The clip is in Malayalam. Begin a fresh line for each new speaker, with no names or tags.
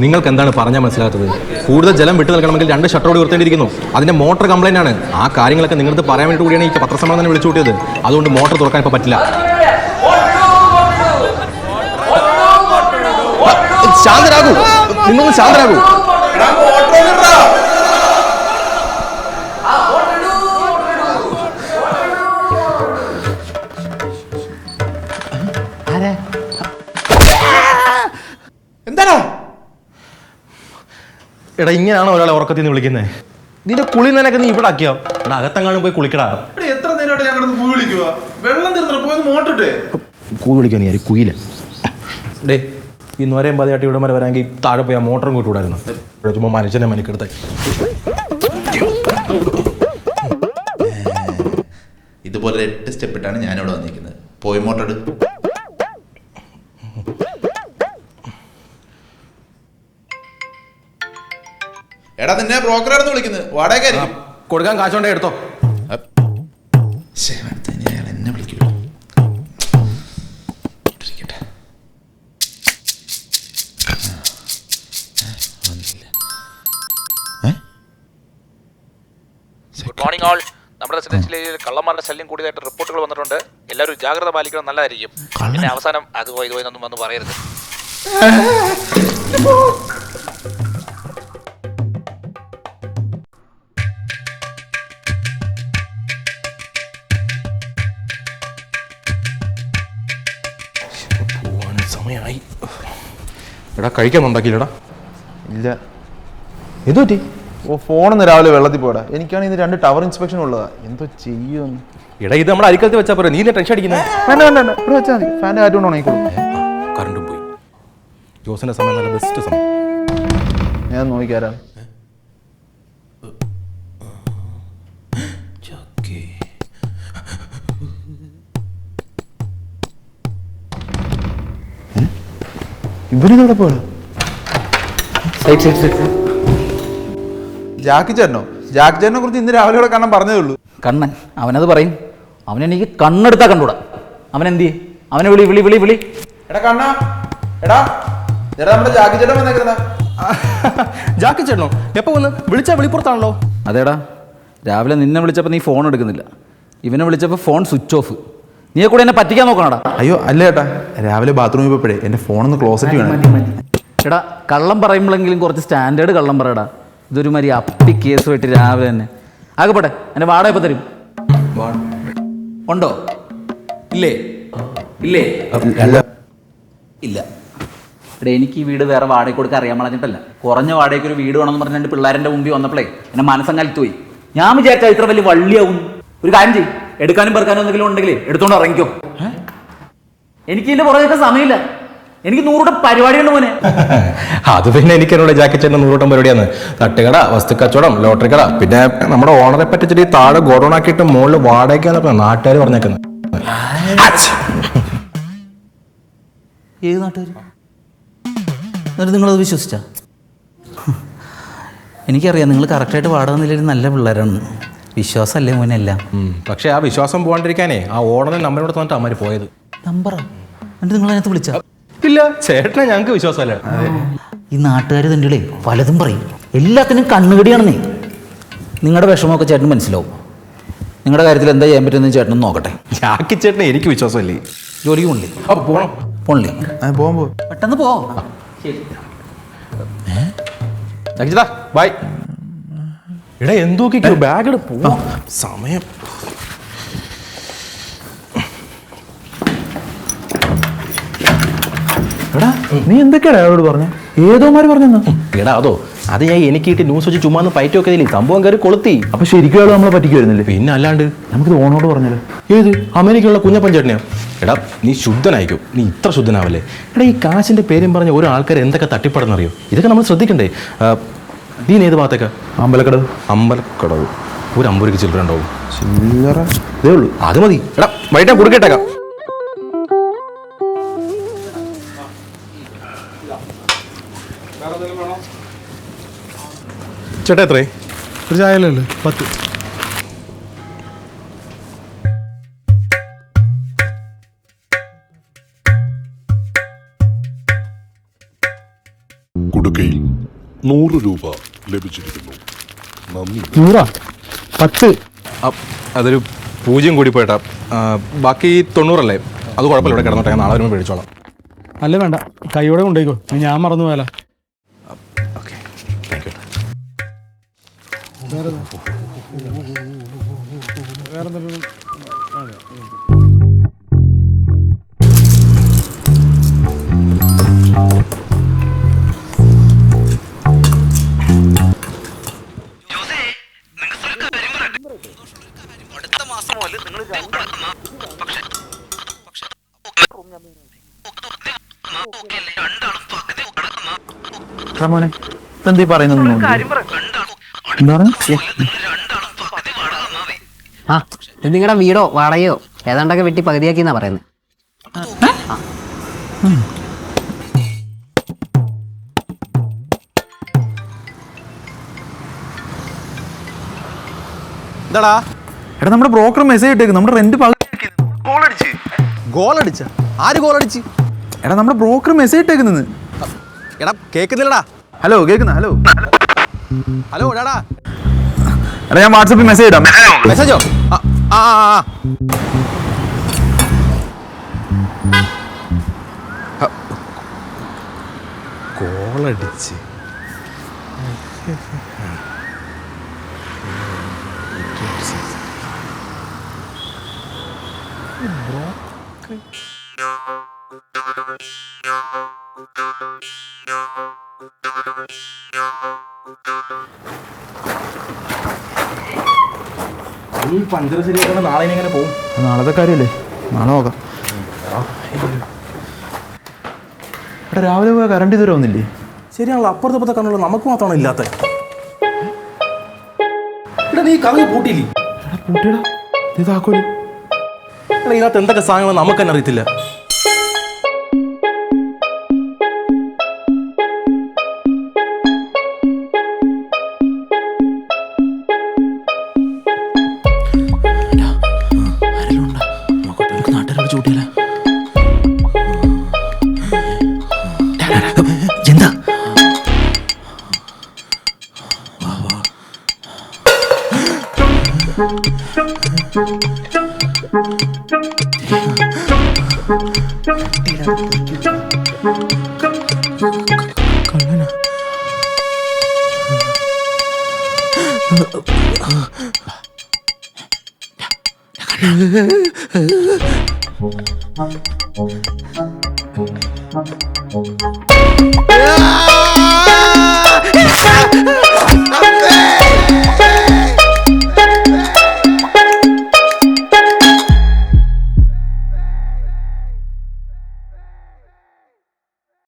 നിങ്ങൾക്ക് എന്താണ് പറഞ്ഞാൽ മനസ്സിലാത്തത്? കൂടുതൽ ജലം വിട്ടു നൽകണമെങ്കിൽ 2 ഷട്ടറോട് ഉയർത്തേണ്ടിയിരിക്കുന്നു. അതിന്റെ മോട്ടർ കംപ്ലൈന്റ് ആണ്. ആ കാര്യങ്ങളൊക്കെ നിങ്ങൾക്ക് പറയാൻ വേണ്ടി കൂടിയാണ് ഈ പത്രസമ്മേളനം തന്നെ വിളിച്ചു കൂട്ടിയത്. അതുകൊണ്ട് മോട്ടർ തുറക്കാൻ ഇപ്പൊ പറ്റില്ല. ശാന്തരാകൂ, നിങ്ങളൊന്ന് ശാന്തരാകൂ.
എന്താണോ
എടാ, ഇങ്ങനെയാണോ ഒരാളെ ഉറക്കത്തിൽ നിന്ന് വിളിക്കുന്നത്? നിന്റെ കുളി നനൊക്കെ നീ ഇവിടെ ആക്കിയോ? എടാ, അകത്തെങ്ങാനും പോയി കുളിക്കടാ.
എത്ര നേരമായിട്ട് ഞാൻ കിടന്ന് കുഴി വിളിക്കുക? വെള്ളം തീർന്നോ? പോയി മോട്ടിട്ടെ
കൂ വിളിക്കാൻ നീ കുയില. ഡേ, ഈ നോരയും പതിയായിട്ട് ഇവിടെ വരെ വരാമെങ്കിൽ താഴെ പോയി ആ മോട്ടറും കൂട്ടുകൂടായിരുന്നു. ഇവിടെ ചുമ്മാ മനുഷ്യനെ മനിക്കെടുത്ത്.
ഇതുപോലെ 8 സ്റ്റെപ്പ് ഇട്ടാണ് ഞാനിവിടെ വന്നിരിക്കുന്നത്. പോയി മോട്ടർ എടു. എടാ, നിന്നെ ബ്രോക്കറായിരുന്നു വിളിക്കുന്നത്. വാടകയായിരിക്കും.
കൊടുക്കാൻ കാശുണ്ടേ എടുത്തോ.
എന്നെ വിളിക്കൂല.
Good morning all. നമ്മുടെ റെസിഡൻഷ്യൽ ഏരിയയിൽ കള്ളന്മാരുടെ ശല്യം കൂടിയതായിട്ട് റിപ്പോർട്ടുകൾ വന്നിട്ടുണ്ട്. എല്ലാവരും ജാഗ്രത പാലിക്കണം, നല്ലതായിരിക്കും. പിന്നെ അവസാനം അത് പോയി ഇതുപോയി വന്ന് പറയരുത്.
സമയമായി. എടാ, കഴിക്കാനുണ്ടാക്കിയില്ലടാ?
ഇല്ല.
എന്തു പറ്റി?
ഫോണൊന്ന് രാവിലെ വെള്ളത്തിൽ പോടാ. എനിക്കാണ് ഇന്ന് 2 ടവർ ഇൻസ്പെക്ഷൻ ഉള്ളതാ. എന്തോ ചെയ്യുമെന്ന്.
എടാ, ഇത് നമ്മുടെ അരിക്കലത്ത് വെച്ചാൽ പോരെ, നീ ടെൻഷൻ അടിക്കുന്നത്.
വേണ്ട വേണ്ട വേണ്ട, ഇവിടെ വെച്ചാൽ മതി. ഫാൻ്റെ കാറ്റ് കൊണ്ടാണ് ആയിക്കോളും.
കറണ്ടും പോയി. ജോസിന്റെ സമയം നല്ല ബെസ്റ്റ് സമയം.
ഞാൻ നോക്കിക്കാരാ. ഇവരിതോടെ പോടാ. ജാക്കി ചേട്ടനോ? ജാക്കി ചേട്ടനെ കുറിച്ച് ഇന്ന് രാവിലെ ഇവിടെ കാണാൻ പറഞ്ഞതേ ഉള്ളൂ.
കണ്ണൻ അവനത് പറയും. അവനെനിക്ക് കണ്ണെടുത്താൽ കണ്ടൂടാ. അവൻ എന്ത് ചെയ്യും? അവനെ വിളി വിളി വിളി വിളി.
എടാ കണ്ണാ, എടാ ചേട്ടാ, നമ്മുടെ ജാക്കി ചേട്ടൻ വന്നേക്കുന്നതാ.
ജാക്കി ചേട്ടനോ? എപ്പോ വന്ന്? വിളിച്ചാ വിളിപ്പുറത്താണല്ലോ.
അതേടാ, രാവിലെ നിന്നെ വിളിച്ചപ്പോൾ നീ ഫോൺ എടുക്കുന്നില്ല. ഇവനെ വിളിച്ചപ്പോൾ ഫോൺ സ്വിച്ച് ഓഫ്. നീയെ കൂടെ എന്നെ പറ്റിക്കാൻ നോക്കണടാ.
അയ്യോ അല്ല ചേട്ടാ, രാവിലെ ബാത്റൂമിൽ പോയപ്പോഴേ എൻ്റെ ഫോണൊന്ന് ക്ലോസറ്റ് വേണം.
എടാ, കള്ളം പറയുമ്പോഴെങ്കിലും കുറച്ച് സ്റ്റാൻഡേർഡ് കള്ളം പറയടാ. ഇതൊരു മാതിരി അപ്പി കേസുമായിട്ട് രാവിലെ തന്നെ. ആകെപ്പോട്ടെ, എൻ്റെ വാടക എപ്പോൾ തരും? ഉണ്ടോ? ഇല്ലേ? ഇല്ലേ? ഇല്ല. എടാ, എനിക്ക് ഈ വീട് വേറെ വാടക കൊടുക്കാൻ അറിയാൻ പറഞ്ഞിട്ടല്ല. കുറഞ്ഞ വാടകയ്ക്ക് ഒരു വീട് വേണമെന്ന് പറഞ്ഞ 2 പിള്ളേരുടെ മുമ്പിൽ വന്നപ്പോഴേ എന്നെ മനസ്സം കലത്തു പോയി. ഞാൻ വിചാരിച്ചാൽ ഇത്ര വലിയ വള്ളിയാവും. ഒരു കാര്യം ചെയ്യും, എടുക്കാനും പെറുക്കാനും എന്തെങ്കിലും ഉണ്ടെങ്കിൽ എടുത്തോണ്ട് ഇറങ്ങിക്കോ. എനിക്ക് ഇതിന്റെ പുറകെ സമയമില്ല. എനിക്ക് 100 പരിപാടിയുണ്ട് മോനെ.
അത് പിന്നെ എനിക്കറിയുള്ള ജാക്കി ചേട്ടൻ 100 പരിപാടിയാണ്. തട്ടുകട, വസ്തുക്കച്ചവടം, ലോട്ടറി കട, പിന്നെ നമ്മുടെ ഓണറെ പറ്റിച്ചിട്ട് താഴെ ഗോഡൌൺ ആക്കിയിട്ട് മുകളിൽ വാടകയ്ക്കാന്നൊക്കെ നാട്ടുകാർ പറഞ്ഞേക്കുന്നത്.
ഏത് നാട്ടുകാർ? എന്നിട്ട് നിങ്ങളത് വിശ്വസിച്ച? എനിക്കറിയാം നിങ്ങൾ കറക്റ്റായിട്ട് വാടക നിലയിൽ നല്ല പിള്ളേരാണ്. വിശ്വാസമല്ലേ മോനെ എല്ലാം.
പക്ഷെ ആ വിശ്വാസം പോകാണ്ടിരിക്കാനേ ആ ഓണറിന്റെ നമ്പരോട് തന്നിട്ട് അമ്മ പോയത്.
നമ്പറാ? എന്നിട്ട് നിങ്ങൾ അതിനകത്ത് വിളിച്ച?
ഇല്ല, ചേട്ടനെ ഞങ്ങൾക്ക് വിശ്വാസമല്ല.
ഈ നാട്ടുകാർ തൻ്റെ പലതും പറയും. എല്ലാത്തിനും കണ്ണുകടിയാണെന്നേ. നിങ്ങളുടെ വിഷമമൊക്കെ ചേട്ടന് മനസ്സിലാവും. നിങ്ങളുടെ കാര്യത്തിൽ എന്താ ചെയ്യാൻ പറ്റുമെന്ന് ചേട്ടനൊന്ന് നോക്കട്ടെ.
ജാക്കി ചേട്ടനെ എനിക്ക് വിശ്വാസമല്ലേ.
ജോലിക്ക് പോണില്ലേ?
അപ്പൊ പോണം.
പോണില്ലേ?
പോകുമ്പോ
പെട്ടെന്ന് പോ. ശരി.
ചേട്ടാ ബൈ. എടാ, എന്തൊക്കെയോ ബാഗ് എടുപ്പോ. സമയം.
എടാ, നീ എന്തൊക്കെയാടാ അവരോട് പറഞ്ഞ? ഏതോമാര് പറഞ്ഞെന്നാ?
എടാ, അതോ അത് ഞാൻ എനിക്ക് കിട്ടി ന്യൂസ് വെച്ച് ചുമ്മാ പയറ്റ് വെക്കതില്ലേ, സംഭവം കയറി കൊളുത്തി.
അപ്പൊ ശരിക്കും ആള് നമ്മളെ പറ്റിക്കുമായിരുന്നില്ലേ?
പിന്നെ അല്ലാണ്ട്.
നമുക്കിത് ഓണോട് പറഞ്ഞാലോ?
ഏത് അമേരിക്കയുള്ള കുഞ്ഞപ്പൻ ചേട്ടനെയോ? എടാ, നീ ശുദ്ധനായിക്കും. നീ ഇത്ര ശുദ്ധനാവല്ലേ? എടാ, ഈ കാശിന്റെ പേരും പറഞ്ഞ ഓരോ ആൾക്കാർ എന്തൊക്കെ തട്ടിപ്പടന്നറിയോ? ഇതൊക്കെ നമ്മൾ ശ്രദ്ധിക്കണ്ടേ? നീ ഏത് ഭാഗത്തേക്കാ?
അമ്പലക്കടവ്.
അമ്പലക്കടവ്. ഒരു 50 രൂപ ചില്ലറ ഉണ്ടാവും.
ചില്ലറ ഇതേ ഉള്ളൂ.
അത് മതി. എടാ, വൈകിട്ട് കൊടുക്കേട്ടേക്കാം. ചേട്ടാ എത്രേ?
ഒരു ചായലല്ലേ? 10.
കൊടുക്കയിൽ 100 രൂപ ലഭിച്ചിരിക്കുന്നു. നന്ദി.
100 10.
അതൊരു 0 കൂടി പോയിട്ടാ. ബാക്കി 90 അല്ലേ? അത് കുഴപ്പമില്ല, ഇവിടെ കിടന്നോട്ടെ, ഞാൻ നാളെ വരുമ്പോൾ മേടിച്ചോളാം.
അല്ല വേണ്ട, കൈയോടെ കൊണ്ടുപോയിക്കോ, ഞാൻ മറന്നു പോയാലോ.
Okay, thank you.
മോനെ എന്തീ പറയുന്നത്? എന്താണ്?
ആ ഇത് നിങ്ങളുടെ വീടോ വാടകയോ ഏതാണ്ടൊക്കെ വെട്ടി പകുതിയാക്കിന്നാ പറയുന്നത്.
എന്താടാ? എടാ നമ്മുടെ ബ്രോക്കർ മെസ്സേജ് ഇട്ടേക്ക്, നമ്മുടെ റെന്റ് ഗോൾ അടിച്ച. ആര് ഗോൾ അടിച്ച്? എടാ നമ്മുടെ ബ്രോക്കർ മെസ്സേജ് ഇട്ടേക്കുന്നത്. എടാ കേൾക്കുന്നില്ലടാ. ഹലോ കേൾക്കുന്ന? ഹലോ ഹലോ എടാ ഞാൻ വാട്സാപ്പിൽ മെസ്സേജ് ഇടാം. മെസ്സേജോ?
കോളടിച്ച് ഈ പഞ്ചർ ശരിയാക്കണം. നാളെ ഇനി എങ്ങനെ പോകും?
നാളത്തെ കാര്യമല്ലേ, നാളെ നോക്കാം. എടാ രാവിലെ പോയാൽ കറണ്ട് ഇതുവരെ വന്നില്ലേ?
ശരിയാണല്ലോ, അപ്പുറത്തെ കണ്ണുള്ള നമുക്ക് മാത്രമാണ് ഇല്ലാത്ത. എടാ നീ കറങ്ങി പൂട്ടിയില്ലേ?
പൂട്ടിയടാ, ഇതാക്കോലി.
എടാ ഇതിനകത്ത് എന്തൊക്കെ സാധനങ്ങൾ നമുക്ക് തന്നെ അറിയത്തില്ല.
കള്ളനാ.